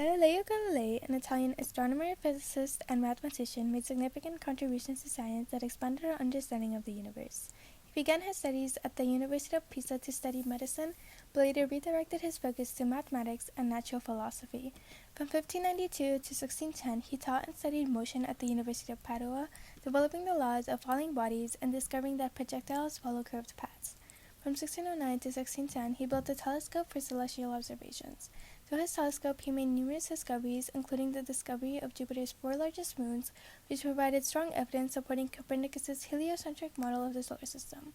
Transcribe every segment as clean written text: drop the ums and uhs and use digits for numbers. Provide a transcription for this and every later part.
Galileo Galilei, an Italian astronomer, physicist, and mathematician, made significant contributions to science that expanded our understanding of the universe. He began his studies at the University of Pisa to study medicine, but later redirected his focus to mathematics and natural philosophy. From 1592 to 1610, he taught and studied motion at the University of Padua, developing the laws of falling bodies and discovering that projectiles follow curved paths. From 1609 to 1610, he built a telescope for celestial observations. Through his telescope, he made numerous discoveries, including the discovery of Jupiter's 4 largest moons, which provided strong evidence supporting Copernicus's heliocentric model of the solar system.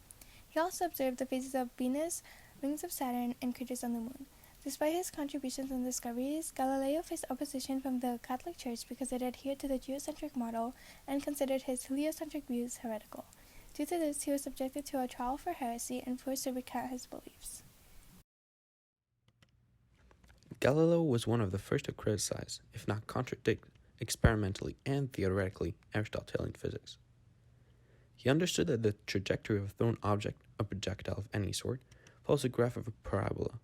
He also observed the phases of Venus, rings of Saturn, and craters on the moon. Despite his contributions and discoveries, Galileo faced opposition from the Catholic Church because it adhered to the geocentric model and considered his heliocentric views heretical. Due to this, he was subjected to a trial for heresy and forced to recant his beliefs. Galileo was one of the first to criticize, if not contradict, experimentally and theoretically Aristotelian physics. He understood that the trajectory of a thrown object, a projectile of any sort, follows the graph of a parabola.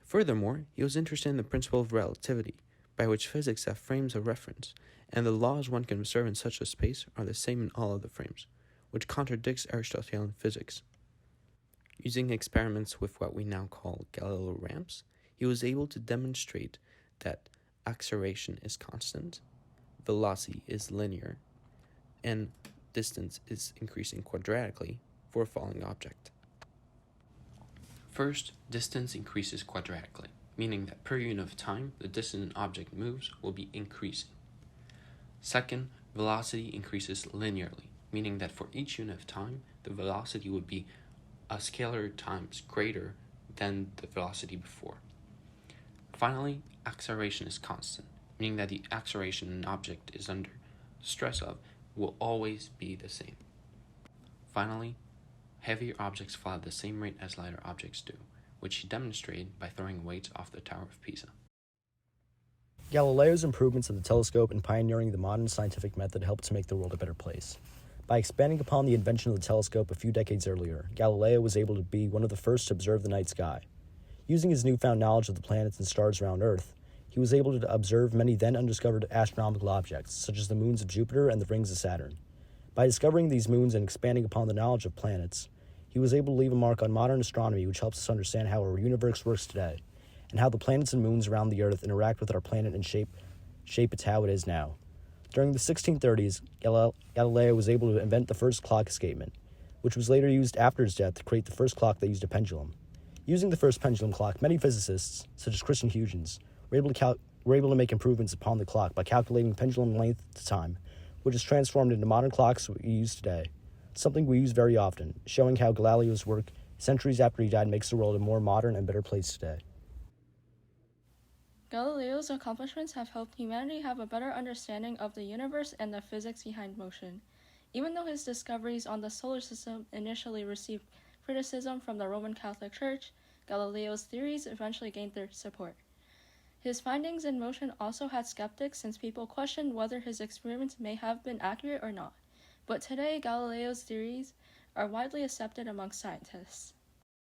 Furthermore, he was interested in the principle of relativity, by which physics have frames of reference, and the laws one can observe in such a space are the same in all other frames, which contradicts Aristotelian physics. Using experiments with what we now call Galileo ramps, he was able to demonstrate that acceleration is constant, velocity is linear, and distance is increasing quadratically for a falling object. First, distance increases quadratically, meaning that per unit of time, the distance an object moves will be increasing. Second, velocity increases linearly, meaning that for each unit of time, the velocity would be a scalar times greater than the velocity before. Finally, acceleration is constant, meaning that the acceleration an object is under stress of will always be the same. Finally, heavier objects fly at the same rate as lighter objects do, which he demonstrated by throwing weights off the Tower of Pisa. Galileo's improvements of the telescope and pioneering the modern scientific method helped to make the world a better place. By expanding upon the invention of the telescope a few decades earlier, Galileo was able to be one of the first to observe the night sky. Using his newfound knowledge of the planets and stars around Earth, he was able to observe many then undiscovered astronomical objects, such as the moons of Jupiter and the rings of Saturn. By discovering these moons and expanding upon the knowledge of planets, he was able to leave a mark on modern astronomy, which helps us understand how our universe works today, and how the planets and moons around the Earth interact with our planet and shape it how it is now. During the 1630s, Galileo was able to invent the first clock escapement, which was later used after his death to create the first clock that used a pendulum. Using the first pendulum clock, many physicists, such as Christian Huygens, were able to make improvements upon the clock by calculating pendulum length to time, which is transformed into modern clocks we use today, something we use very often, showing how Galileo's work, centuries after he died, makes the world a more modern and better place today. Galileo's accomplishments have helped humanity have a better understanding of the universe and the physics behind motion. Even though his discoveries on the solar system initially received criticism from the Roman Catholic Church, Galileo's theories eventually gained their support. His findings in motion also had skeptics, since people questioned whether his experiments may have been accurate or not. But today, Galileo's theories are widely accepted among scientists.